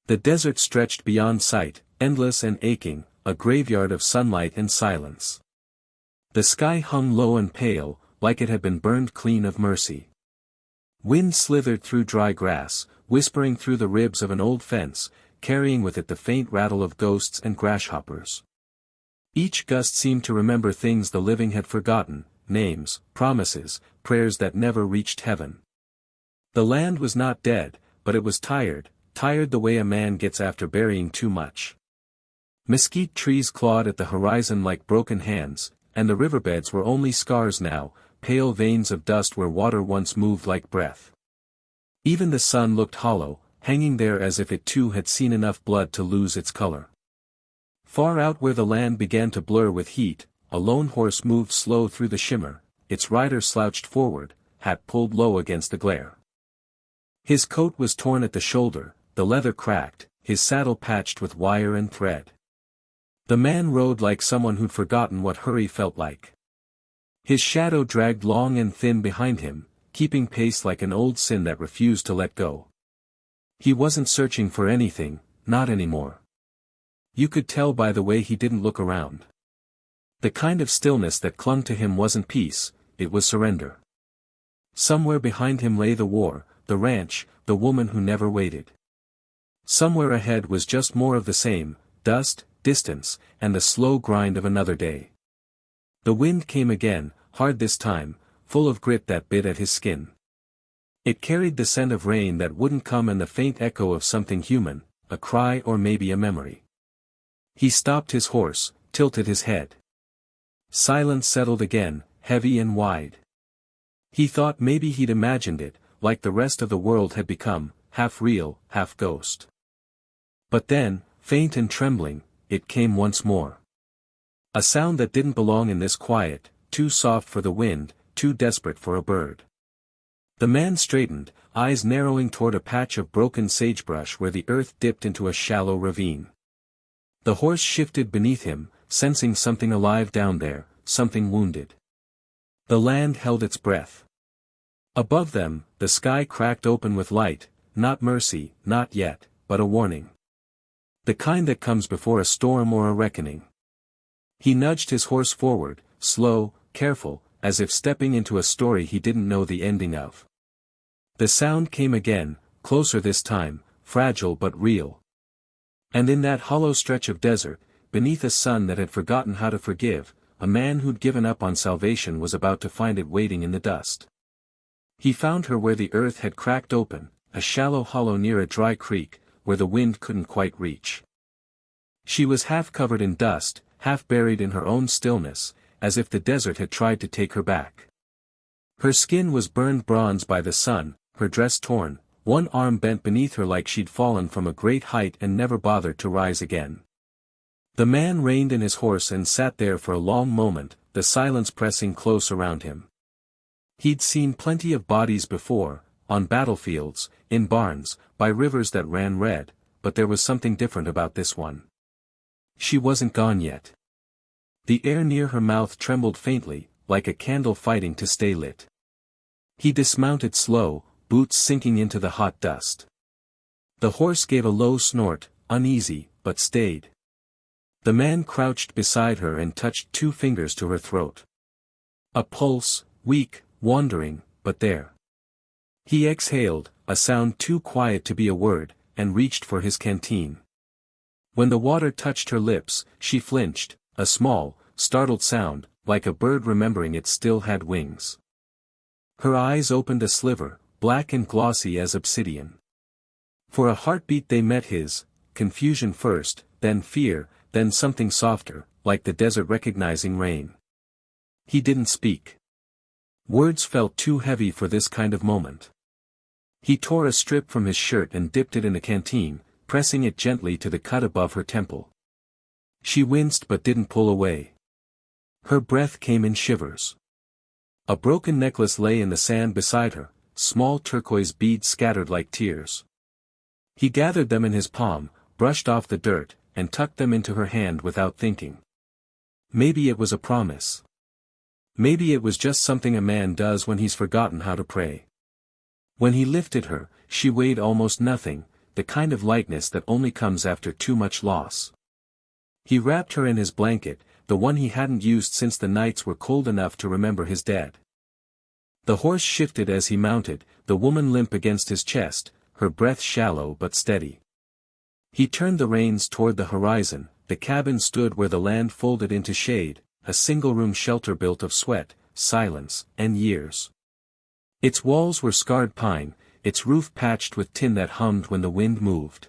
The desert stretched beyond sight, endless and aching, a graveyard of sunlight and silence. The sky hung low and pale, like it had been burned clean of mercy. Wind slithered through dry grass, whispering through the ribs of an old fence, carrying with it the faint rattle of ghosts and grasshoppers. Each gust seemed to remember things the living had forgotten, names, promises, prayers that never reached heaven. The land was not dead, but it was tired the way a man gets after burying too much. Mesquite trees clawed at the horizon like broken hands, and the riverbeds were only scars now, pale veins of dust where water once moved like breath. Even the sun looked hollow, hanging there as if it too had seen enough blood to lose its color. Far out where the land began to blur with heat, a lone horse moved slow through the shimmer, its rider slouched forward, hat pulled low against the glare. His coat was torn at the shoulder, the leather cracked, his saddle patched with wire and thread. The man rode like someone who'd forgotten what hurry felt like. His shadow dragged long and thin behind him, keeping pace like an old sin that refused to let go. He wasn't searching for anything, not anymore. You could tell by the way he didn't look around. The kind of stillness that clung to him wasn't peace, it was surrender. Somewhere behind him lay the war, the ranch, the woman who never waited. Somewhere ahead was just more of the same, dust, distance, and the slow grind of another day. The wind came again, hard this time, full of grit that bit at his skin. It carried the scent of rain that wouldn't come and the faint echo of something human, a cry or maybe a memory. He stopped his horse, tilted his head. Silence settled again, heavy and wide. He thought maybe he'd imagined it, like the rest of the world had become, half real, half ghost. But then, faint and trembling, it came once more. A sound that didn't belong in this quiet, too soft for the wind, too desperate for a bird. The man straightened, eyes narrowing toward a patch of broken sagebrush where the earth dipped into a shallow ravine. The horse shifted beneath him, sensing something alive down there, something wounded. The land held its breath. Above them, the sky cracked open with light, not mercy, not yet, but a warning. The kind that comes before a storm or a reckoning. He nudged his horse forward, slow, careful, as if stepping into a story he didn't know the ending of. The sound came again, closer this time, fragile but real. And in that hollow stretch of desert, beneath a sun that had forgotten how to forgive, a man who'd given up on salvation was about to find it waiting in the dust. He found her where the earth had cracked open, a shallow hollow near a dry creek, where the wind couldn't quite reach. She was half covered in dust, half buried in her own stillness, as if the desert had tried to take her back. Her skin was burned bronze by the sun, her dress torn, one arm bent beneath her like she'd fallen from a great height and never bothered to rise again. The man reined in his horse and sat there for a long moment, the silence pressing close around him. He'd seen plenty of bodies before, on battlefields, in barns, by rivers that ran red, but there was something different about this one. She wasn't gone yet. The air near her mouth trembled faintly, like a candle fighting to stay lit. He dismounted slow, boots sinking into the hot dust. The horse gave a low snort, uneasy, but stayed. The man crouched beside her and touched 2 fingers to her throat. A pulse, weak, wandering, but there. He exhaled, a sound too quiet to be a word, and reached for his canteen. When the water touched her lips, she flinched, a small, startled sound, like a bird remembering it still had wings. Her eyes opened a sliver, black and glossy as obsidian. For a heartbeat they met his, confusion first, then fear, then something softer, like the desert recognizing rain. He didn't speak. Words felt too heavy for this kind of moment. He tore a strip from his shirt and dipped it in a canteen, pressing it gently to the cut above her temple. She winced but didn't pull away. Her breath came in shivers. A broken necklace lay in the sand beside her, small turquoise beads scattered like tears. He gathered them in his palm, brushed off the dirt, and tucked them into her hand without thinking. Maybe it was a promise. Maybe it was just something a man does when he's forgotten how to pray. When he lifted her, she weighed almost nothing, the kind of lightness that only comes after too much loss. He wrapped her in his blanket, the one he hadn't used since the nights were cold enough to remember his dead. The horse shifted as he mounted, the woman limp against his chest, her breath shallow but steady. He turned the reins toward the horizon. The cabin stood where the land folded into shade, a single-room shelter built of sweat, silence, and years. Its walls were scarred pine, its roof patched with tin that hummed when the wind moved.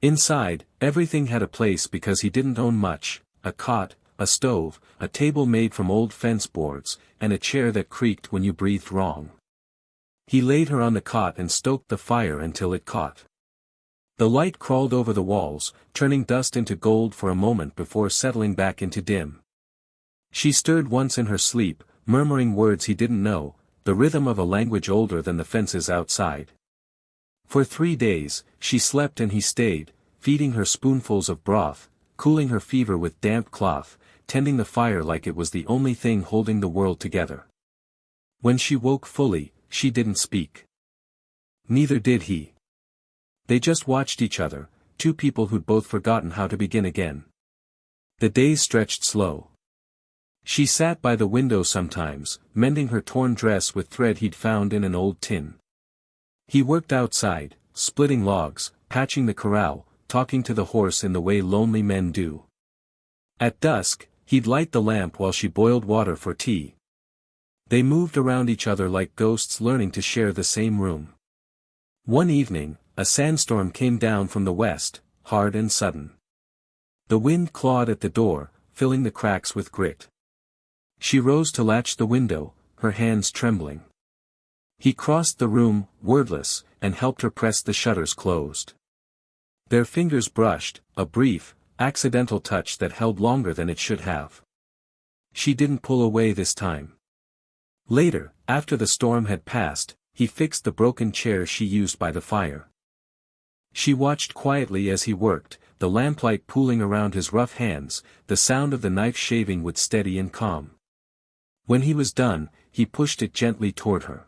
Inside, everything had a place because he didn't own much: a cot, a stove, a table made from old fence boards, and a chair that creaked when you breathed wrong. He laid her on the cot and stoked the fire until it caught. The light crawled over the walls, turning dust into gold for a moment before settling back into dim. She stirred once in her sleep, murmuring words he didn't know, the rhythm of a language older than the fences outside. For 3 days, she slept and he stayed, feeding her spoonfuls of broth, cooling her fever with damp cloth, tending the fire like it was the only thing holding the world together. When she woke fully, she didn't speak. Neither did he. They just watched each other, two people who'd both forgotten how to begin again. The days stretched slow. She sat by the window sometimes, mending her torn dress with thread he'd found in an old tin. He worked outside, splitting logs, patching the corral, talking to the horse in the way lonely men do. At dusk, he'd light the lamp while she boiled water for tea. They moved around each other like ghosts learning to share the same room. One evening, a sandstorm came down from the west, hard and sudden. The wind clawed at the door, filling the cracks with grit. She rose to latch the window, her hands trembling. He crossed the room, wordless, and helped her press the shutters closed. Their fingers brushed, a brief, accidental touch that held longer than it should have. She didn't pull away this time. Later, after the storm had passed, he fixed the broken chair she used by the fire. She watched quietly as he worked, the lamplight pooling around his rough hands, the sound of the knife shaving wood steady and calm. When he was done, he pushed it gently toward her.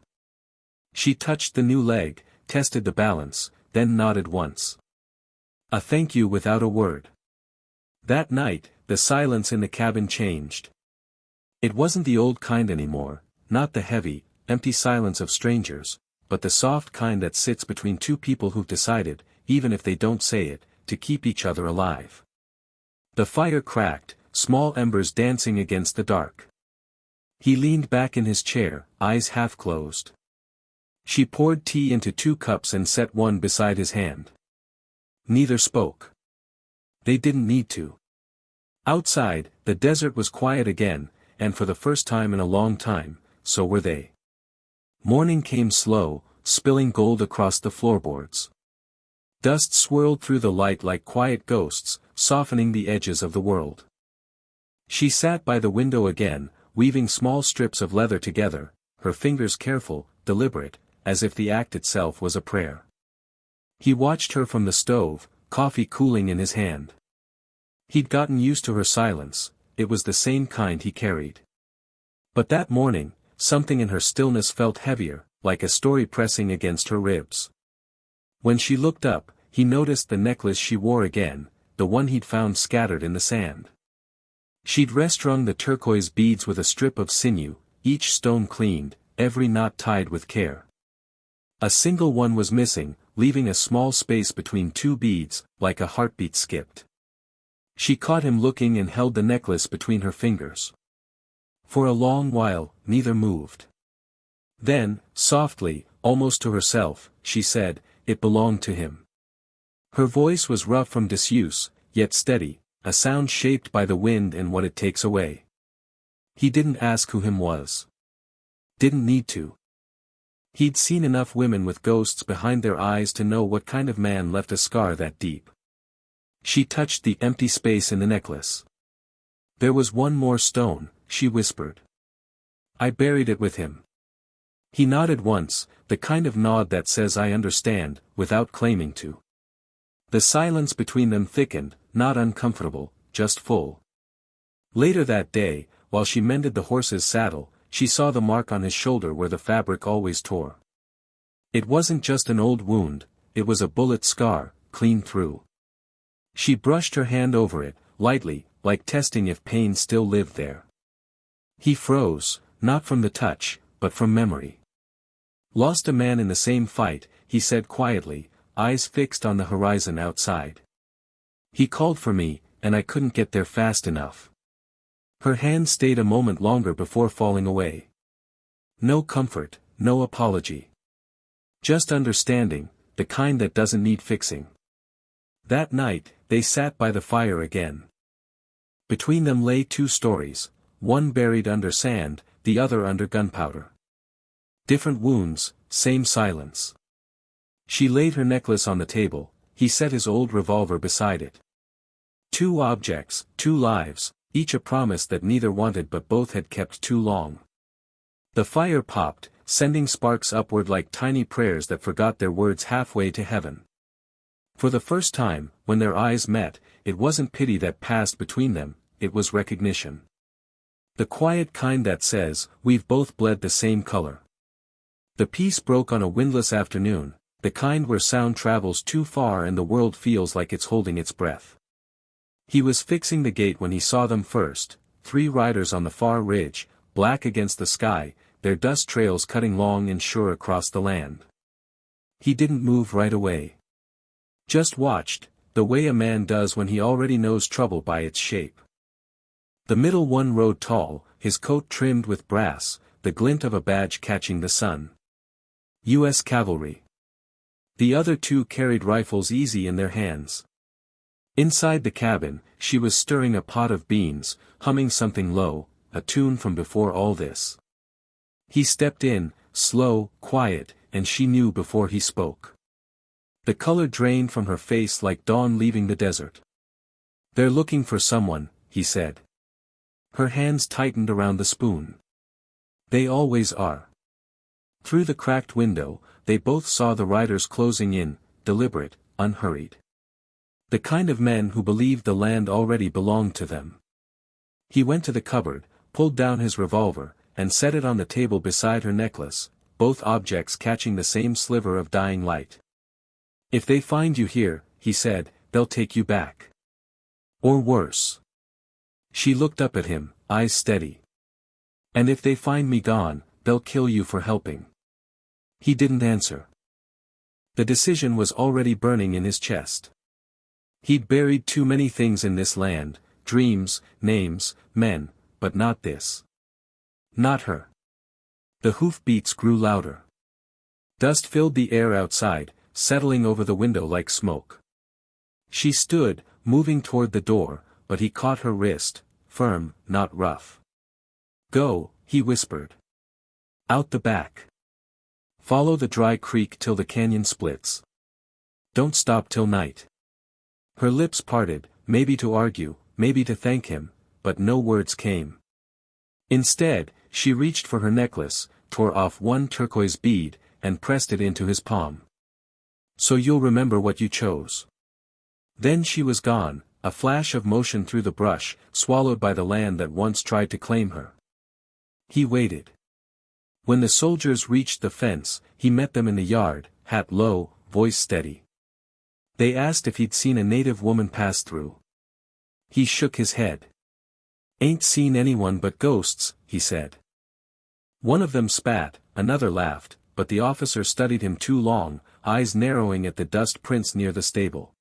She touched the new leg, tested the balance, then nodded once. A thank you without a word. That night, the silence in the cabin changed. It wasn't the old kind anymore, not the heavy, empty silence of strangers, but the soft kind that sits between two people who've decided, even if they don't say it, to keep each other alive. The fire cracked, small embers dancing against the dark. He leaned back in his chair, eyes half closed. She poured tea into 2 cups and set one beside his hand. Neither spoke. They didn't need to. Outside, the desert was quiet again, and for the first time in a long time, so were they. Morning came slow, spilling gold across the floorboards. Dust swirled through the light like quiet ghosts, softening the edges of the world. She sat by the window again, weaving small strips of leather together, her fingers careful, deliberate, as if the act itself was a prayer. He watched her from the stove, coffee cooling in his hand. He'd gotten used to her silence, it was the same kind he carried. But that morning, something in her stillness felt heavier, like a story pressing against her ribs. When she looked up, he noticed the necklace she wore again, the one he'd found scattered in the sand. She'd restrung the turquoise beads with a strip of sinew, each stone cleaned, every knot tied with care. A single one was missing, leaving a small space between 2 beads, like a heartbeat skipped. She caught him looking and held the necklace between her fingers. For a long while, neither moved. Then, softly, almost to herself, she said, "It belonged to him." Her voice was rough from disuse, yet steady, a sound shaped by the wind and what it takes away. He didn't ask who him was. Didn't need to. He'd seen enough women with ghosts behind their eyes to know what kind of man left a scar that deep. She touched the empty space in the necklace. "There was one more stone," she whispered. "I buried it with him." He nodded once, the kind of nod that says I understand, without claiming to. The silence between them thickened, not uncomfortable, just full. Later that day, while she mended the horse's saddle, she saw the mark on his shoulder where the fabric always tore. It wasn't just an old wound, it was a bullet scar, clean through. She brushed her hand over it, lightly, like testing if pain still lived there. He froze, not from the touch, but from memory. Lost a man in the same fight, he said quietly, eyes fixed on the horizon outside. He called for me, and I couldn't get there fast enough. Her hand stayed a moment longer before falling away. No comfort, no apology. Just understanding, the kind that doesn't need fixing. That night, they sat by the fire again. Between them lay two stories, one buried under sand, the other under gunpowder. Different wounds, same silence. She laid her necklace on the table, he set his old revolver beside it. Two objects, two lives, each a promise that neither wanted but both had kept too long. The fire popped, sending sparks upward like tiny prayers that forgot their words halfway to heaven. For the first time, when their eyes met, it wasn't pity that passed between them, it was recognition. The quiet kind that says, we've both bled the same color. The peace broke on a windless afternoon, the kind where sound travels too far and the world feels like it's holding its breath. He was fixing the gate when he saw them first, 3 riders on the far ridge, black against the sky, their dust trails cutting long and sure across the land. He didn't move right away. Just watched, the way a man does when he already knows trouble by its shape. The middle one rode tall, his coat trimmed with brass, the glint of a badge catching the sun. U.S. Cavalry. The other 2 carried rifles easy in their hands. Inside the cabin, she was stirring a pot of beans, humming something low, a tune from before all this. He stepped in, slow, quiet, and she knew before he spoke. The color drained from her face like dawn leaving the desert. They're looking for someone, he said. Her hands tightened around the spoon. They always are. Through the cracked window, they both saw the riders closing in, deliberate, unhurried. The kind of men who believed the land already belonged to them. He went to the cupboard, pulled down his revolver, and set it on the table beside her necklace, both objects catching the same sliver of dying light. If they find you here, he said, they'll take you back. Or worse. She looked up at him, eyes steady. And if they find me gone, they'll kill you for helping. He didn't answer. The decision was already burning in his chest. He'd buried too many things in this land, dreams, names, men, but not this. Not her. The hoofbeats grew louder. Dust filled the air outside, settling over the window like smoke. She stood, moving toward the door, but he caught her wrist, firm, not rough. Go, he whispered. Out the back. Follow the dry creek till the canyon splits. Don't stop till night. Her lips parted, maybe to argue, maybe to thank him, but no words came. Instead, she reached for her necklace, tore off one turquoise bead, and pressed it into his palm. So you'll remember what you chose. Then she was gone, a flash of motion through the brush, swallowed by the land that once tried to claim her. He waited. When the soldiers reached the fence, he met them in the yard, hat low, voice steady. They asked if he'd seen a native woman pass through. He shook his head. Ain't seen anyone but ghosts, he said. One of them spat, another laughed, but the officer studied him too long, eyes narrowing at the dust prints near the stable.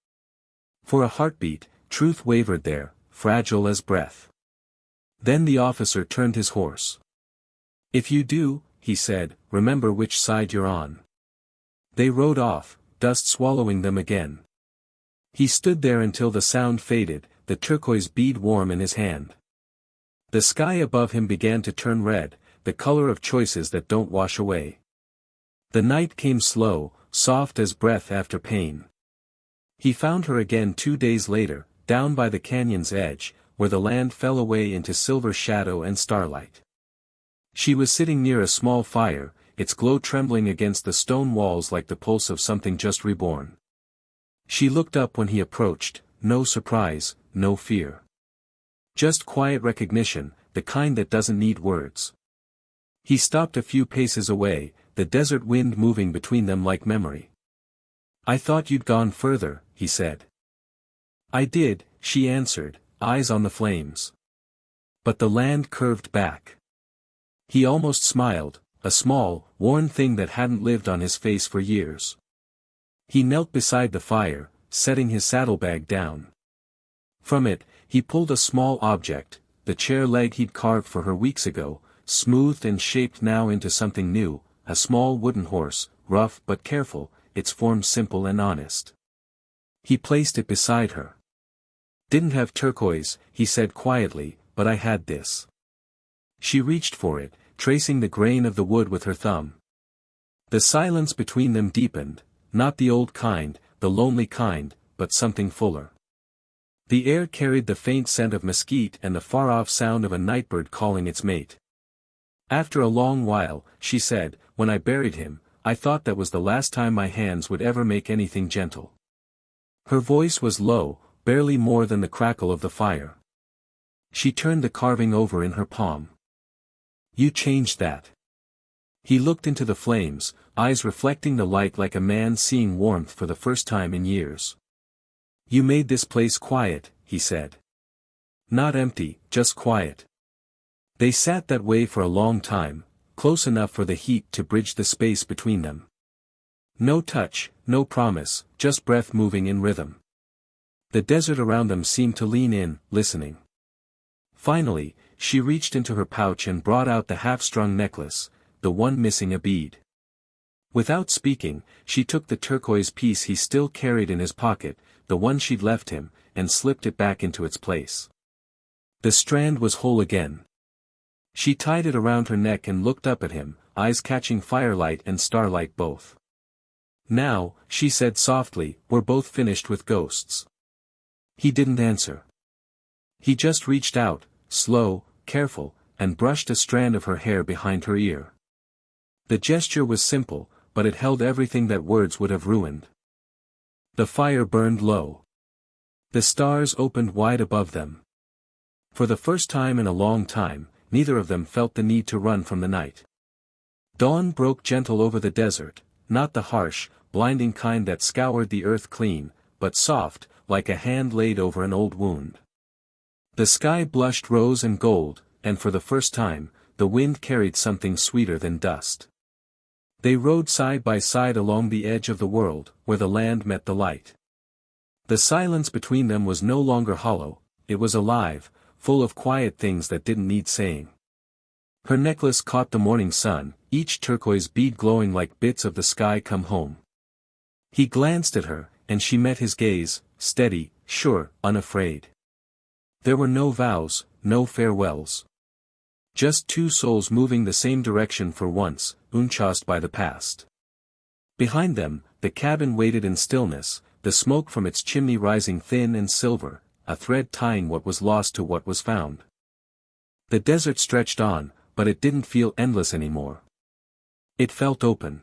For a heartbeat, truth wavered there, fragile as breath. Then the officer turned his horse. If you do, he said, remember which side you're on. They rode off, dust swallowing them again. He stood there until the sound faded, the turquoise bead warm in his hand. The sky above him began to turn red, the color of choices that don't wash away. The night came slow, soft as breath after pain. He found her again 2 days later, down by the canyon's edge, where the land fell away into silver shadow and starlight. She was sitting near a small fire, its glow trembling against the stone walls like the pulse of something just reborn. She looked up when he approached, no surprise, no fear. Just quiet recognition, the kind that doesn't need words. He stopped a few paces away, the desert wind moving between them like memory. I thought you'd gone further, he said. I did, she answered, eyes on the flames. But the land curved back. He almost smiled, a small, worn thing that hadn't lived on his face for years. He knelt beside the fire, setting his saddlebag down. From it, he pulled a small object, the chair leg he'd carved for her weeks ago, smoothed and shaped now into something new, a small wooden horse, rough but careful, its form simple and honest. He placed it beside her. Didn't have turquoise, he said quietly, but I had this. She reached for it, tracing the grain of the wood with her thumb. The silence between them deepened, not the old kind, the lonely kind, but something fuller. The air carried the faint scent of mesquite and the far-off sound of a nightbird calling its mate. After a long while, she said, when I buried him, I thought that was the last time my hands would ever make anything gentle. Her voice was low, barely more than the crackle of the fire. She turned the carving over in her palm. You changed that. He looked into the flames, eyes reflecting the light like a man seeing warmth for the first time in years. You made this place quiet, he said. Not empty, just quiet. They sat that way for a long time, close enough for the heat to bridge the space between them. No touch, no promise, just breath moving in rhythm. The desert around them seemed to lean in, listening. Finally, she reached into her pouch and brought out the half-strung necklace, the one missing a bead. Without speaking, she took the turquoise piece he still carried in his pocket, the one she'd left him, and slipped it back into its place. The strand was whole again. She tied it around her neck and looked up at him, eyes catching firelight and starlight both. Now, she said softly, we're both finished with ghosts. He didn't answer. He just reached out, slow, careful, and brushed a strand of her hair behind her ear. The gesture was simple, but it held everything that words would have ruined. The fire burned low. The stars opened wide above them. For the first time in a long time, neither of them felt the need to run from the night. Dawn broke gentle over the desert, not the harsh, blinding kind that scoured the earth clean, but soft, like a hand laid over an old wound. The sky blushed rose and gold, and for the first time, the wind carried something sweeter than dust. They rode side by side along the edge of the world, where the land met the light. The silence between them was no longer hollow, it was alive, full of quiet things that didn't need saying. Her necklace caught the morning sun, each turquoise bead glowing like bits of the sky come home. He glanced at her, and she met his gaze, steady, sure, unafraid. There were no vows, no farewells. Just two souls moving the same direction for once, unchased by the past. Behind them, the cabin waited in stillness, the smoke from its chimney rising thin and silver, a thread tying what was lost to what was found. The desert stretched on, but it didn't feel endless anymore. It felt open.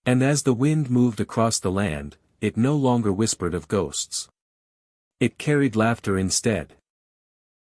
And as the wind moved across the land, it no longer whispered of ghosts. It carried laughter instead.